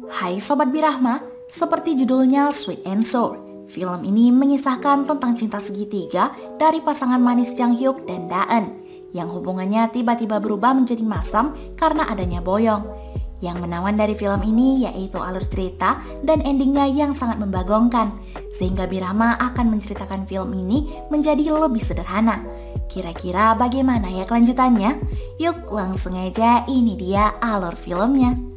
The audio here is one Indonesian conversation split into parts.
Hai Sobat Birahma, seperti judulnya Sweet and Sour, film ini mengisahkan tentang cinta segitiga dari pasangan manis Jang Hyuk dan Da-eun yang hubungannya tiba-tiba berubah menjadi masam karena adanya Boyoung. Yang menawan dari film ini yaitu alur cerita dan endingnya yang sangat membagongkan, sehingga Birahma akan menceritakan film ini menjadi lebih sederhana. Kira-kira bagaimana ya kelanjutannya? Yuk langsung aja, ini dia alur filmnya.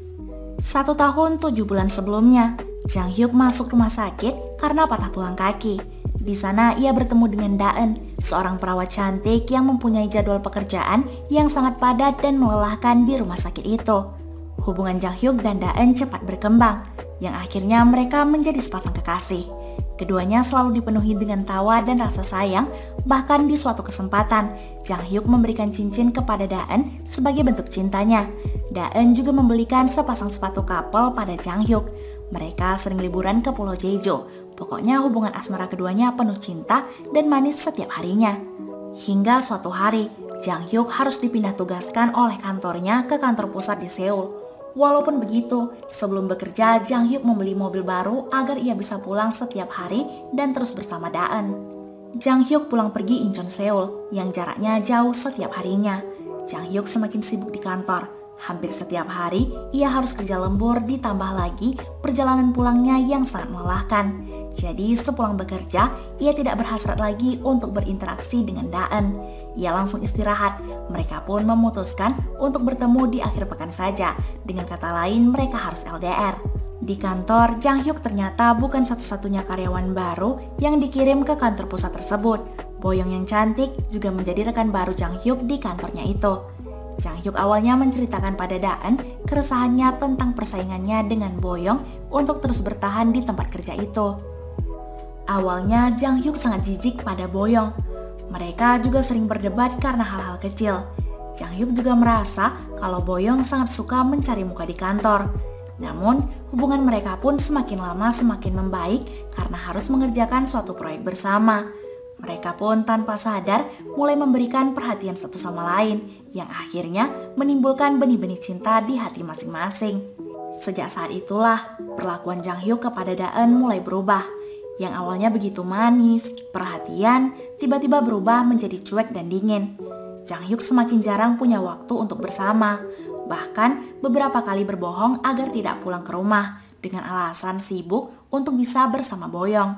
1 tahun 7 bulan sebelumnya, Jang Hyuk masuk rumah sakit karena patah tulang kaki. Di sana ia bertemu dengan Da-eun, seorang perawat cantik yang mempunyai jadwal pekerjaan yang sangat padat dan melelahkan di rumah sakit itu. Hubungan Jang Hyuk dan Da-eun cepat berkembang, yang akhirnya mereka menjadi sepasang kekasih. Keduanya selalu dipenuhi dengan tawa dan rasa sayang, bahkan di suatu kesempatan, Jang Hyuk memberikan cincin kepada Da-eun sebagai bentuk cintanya. Da-eun juga membelikan sepasang sepatu couple pada Jang Hyuk. Mereka sering liburan ke Pulau Jeju. Pokoknya hubungan asmara keduanya penuh cinta dan manis setiap harinya. Hingga suatu hari, Jang Hyuk harus dipindah tugaskan oleh kantornya ke kantor pusat di Seoul. Walaupun begitu, sebelum bekerja, Jang Hyuk membeli mobil baru agar ia bisa pulang setiap hari dan terus bersama Da-eun. Jang Hyuk pulang pergi Incheon Seoul yang jaraknya jauh setiap harinya. Jang Hyuk semakin sibuk di kantor. Hampir setiap hari, ia harus kerja lembur ditambah lagi perjalanan pulangnya yang sangat melelahkan. Jadi sepulang bekerja, ia tidak berhasrat lagi untuk berinteraksi dengan Da-eun. Ia langsung istirahat. Mereka pun memutuskan untuk bertemu di akhir pekan saja. Dengan kata lain, mereka harus LDR. Di kantor, Jang Hyuk ternyata bukan satu-satunya karyawan baru yang dikirim ke kantor pusat tersebut. Boyoung yang cantik juga menjadi rekan baru Jang Hyuk di kantornya itu. Jang Hyuk awalnya menceritakan pada Da-eun keresahannya tentang persaingannya dengan Boyoung untuk terus bertahan di tempat kerja itu. Awalnya Jang Hyuk sangat jijik pada Boyoung. Mereka juga sering berdebat karena hal-hal kecil. Jang Hyuk juga merasa kalau Boyoung sangat suka mencari muka di kantor. Namun, hubungan mereka pun semakin lama semakin membaik karena harus mengerjakan suatu proyek bersama. Mereka pun tanpa sadar mulai memberikan perhatian satu sama lain, yang akhirnya menimbulkan benih-benih cinta di hati masing-masing. Sejak saat itulah, perlakuan Jang Hyuk kepada Da-eun mulai berubah. Yang awalnya begitu manis, perhatian, tiba-tiba berubah menjadi cuek dan dingin. Jang Hyuk semakin jarang punya waktu untuk bersama. Bahkan beberapa kali berbohong agar tidak pulang ke rumah dengan alasan sibuk untuk bisa bersama Boyoung.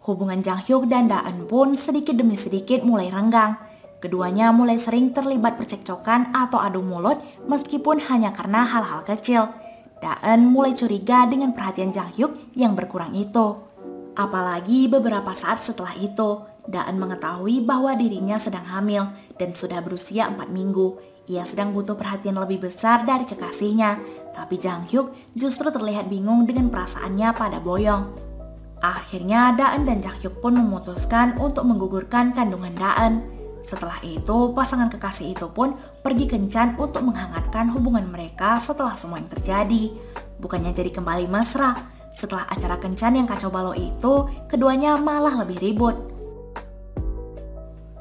Hubungan Jang Hyuk dan Da-eun pun sedikit demi sedikit mulai renggang. Keduanya mulai sering terlibat percekcokan atau adu mulut meskipun hanya karena hal-hal kecil. Da-eun mulai curiga dengan perhatian Jang Hyuk yang berkurang itu. Apalagi beberapa saat setelah itu, Da-eun mengetahui bahwa dirinya sedang hamil dan sudah berusia 4 minggu. Ia sedang butuh perhatian lebih besar dari kekasihnya, tapi Jang Hyuk justru terlihat bingung dengan perasaannya pada Boyoung. Akhirnya Da-eun dan Jang Hyuk pun memutuskan untuk menggugurkan kandungan Da-eun. Setelah itu, pasangan kekasih itu pun pergi kencan untuk menghangatkan hubungan mereka setelah semua yang terjadi. Bukannya jadi kembali mesra. Setelah acara kencan yang kacau balau itu, keduanya malah lebih ribut.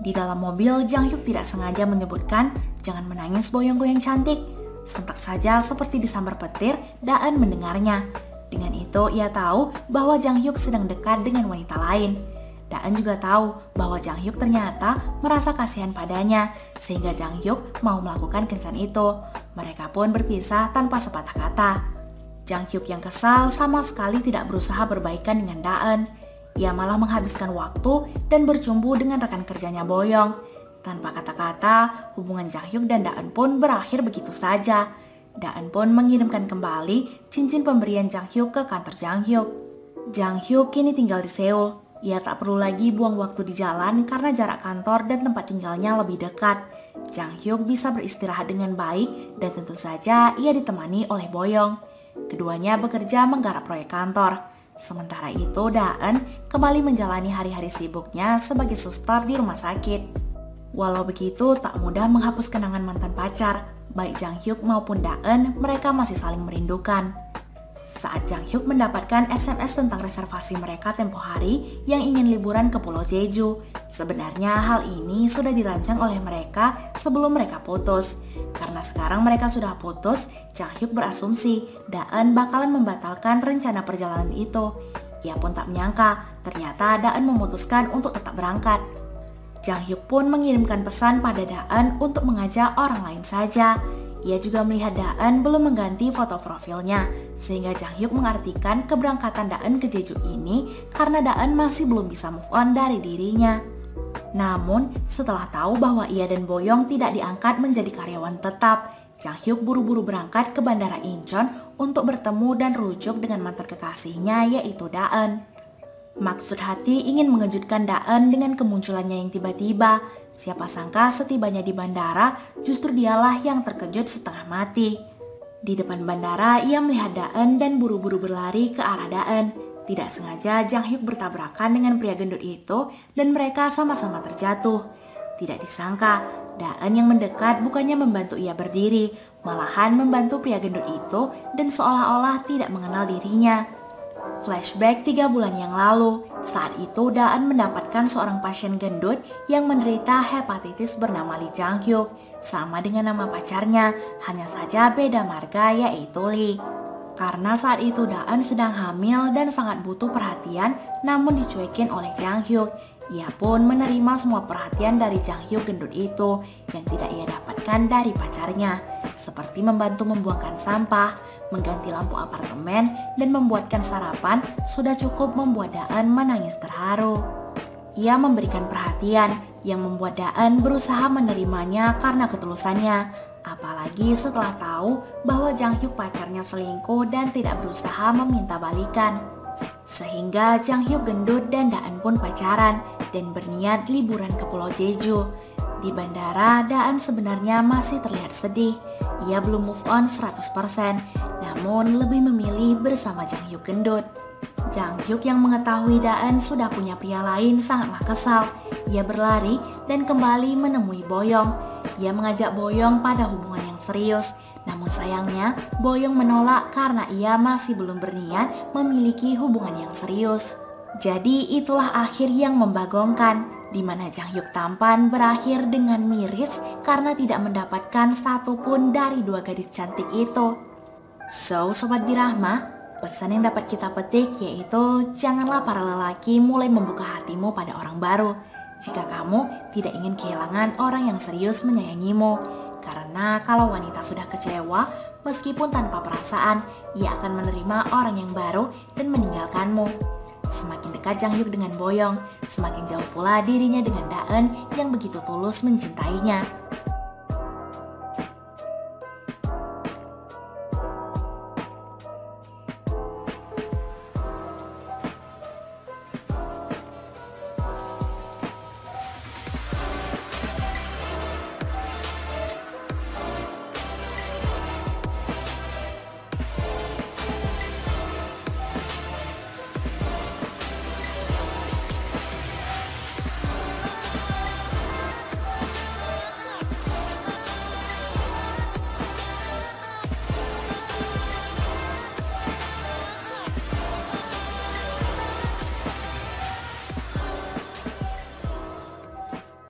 Di dalam mobil, Jang Hyuk tidak sengaja menyebutkan, "Jangan menangis Boyoungku yang cantik." Sontak saja seperti disambar petir, Da-eun mendengarnya. Dengan itu, ia tahu bahwa Jang Hyuk sedang dekat dengan wanita lain. Da-eun juga tahu bahwa Jang Hyuk ternyata merasa kasihan padanya, sehingga Jang Hyuk mau melakukan kencan itu. Mereka pun berpisah tanpa sepatah kata. Jang Hyuk yang kesal sama sekali tidak berusaha berbaikan dengan Da-eun. Ia malah menghabiskan waktu dan bercumbu dengan rekan kerjanya Boyoung. Tanpa kata-kata, hubungan Jang Hyuk dan Da-eun pun berakhir begitu saja. Da-eun pun mengirimkan kembali cincin pemberian Jang Hyuk ke kantor Jang Hyuk. Jang Hyuk kini tinggal di Seoul. Ia tak perlu lagi buang waktu di jalan karena jarak kantor dan tempat tinggalnya lebih dekat. Jang Hyuk bisa beristirahat dengan baik dan tentu saja ia ditemani oleh Boyoung. Keduanya bekerja menggarap proyek kantor. Sementara itu, Da-eun kembali menjalani hari-hari sibuknya sebagai suster di rumah sakit. Walau begitu, tak mudah menghapus kenangan mantan pacar. Baik Jang Hyuk maupun Da-eun, mereka masih saling merindukan. Saat Jang Hyuk mendapatkan SMS tentang reservasi mereka tempo hari yang ingin liburan ke Pulau Jeju, Sebenarnya hal ini sudah dirancang oleh mereka sebelum mereka putus. Karena sekarang mereka sudah putus, Jang Hyuk berasumsi Daeun bakalan membatalkan rencana perjalanan itu. Ia pun tak menyangka, ternyata Daeun memutuskan untuk tetap berangkat. Jang Hyuk pun mengirimkan pesan pada Daeun untuk mengajak orang lain saja. Ia juga melihat Daeun belum mengganti foto profilnya, sehingga Jang Hyuk mengartikan keberangkatan Daeun ke Jeju ini karena Daeun masih belum bisa move on dari dirinya. Namun, setelah tahu bahwa ia dan Boyoung tidak diangkat menjadi karyawan tetap, Jang Hyuk buru-buru berangkat ke Bandara Incheon untuk bertemu dan rujuk dengan mantan kekasihnya yaitu Daeun. Maksud hati ingin mengejutkan Daeun dengan kemunculannya yang tiba-tiba. Siapa sangka setibanya di bandara, justru dialah yang terkejut setengah mati. Di depan bandara, ia melihat Daeun dan buru-buru berlari ke arah Daeun. Tidak sengaja Jang Hyuk bertabrakan dengan pria gendut itu dan mereka sama-sama terjatuh. Tidak disangka, Daeun yang mendekat bukannya membantu ia berdiri, malahan membantu pria gendut itu dan seolah-olah tidak mengenal dirinya. Flashback 3 bulan yang lalu, saat itu Daeun mendapatkan seorang pasien gendut yang menderita hepatitis bernama Lee Jang Hyuk, sama dengan nama pacarnya, hanya saja beda marga yaitu Lee. Karena saat itu Daeun sedang hamil dan sangat butuh perhatian, namun dicuekin oleh Jang Hyuk. Ia pun menerima semua perhatian dari Jang Hyuk gendut itu yang tidak ia dapatkan dari pacarnya, seperti membantu membuangkan sampah, mengganti lampu apartemen, dan membuatkan sarapan. Sudah cukup membuat Daeun menangis terharu. Ia memberikan perhatian yang membuat Daeun berusaha menerimanya karena ketulusannya. Apalagi setelah tahu bahwa Jang Hyuk pacarnya selingkuh dan tidak berusaha meminta balikan. Sehingga Jang Hyuk gendut dan Daeun pun pacaran dan berniat liburan ke Pulau Jeju. Di bandara, Daeun sebenarnya masih terlihat sedih. Ia belum move on 100%, namun lebih memilih bersama Jang Hyuk gendut. Jang Hyuk yang mengetahui Daeun sudah punya pria lain sangatlah kesal. Ia berlari dan kembali menemui Boyoung. Ia mengajak Boyoung pada hubungan yang serius. Namun sayangnya Boyoung menolak karena ia masih belum berniat memiliki hubungan yang serius. Jadi itulah akhir yang membagongkan, di mana Jang Hyuk tampan berakhir dengan miris karena tidak mendapatkan satupun dari dua gadis cantik itu. So Sobat Birahma, pesan yang dapat kita petik yaitu janganlah para lelaki mulai membuka hatimu pada orang baru jika kamu tidak ingin kehilangan orang yang serius menyayangimu. Karena kalau wanita sudah kecewa, meskipun tanpa perasaan, ia akan menerima orang yang baru dan meninggalkanmu. Semakin dekat Jang Hyuk dengan Boyoung, semakin jauh pula dirinya dengan Daeun yang begitu tulus mencintainya.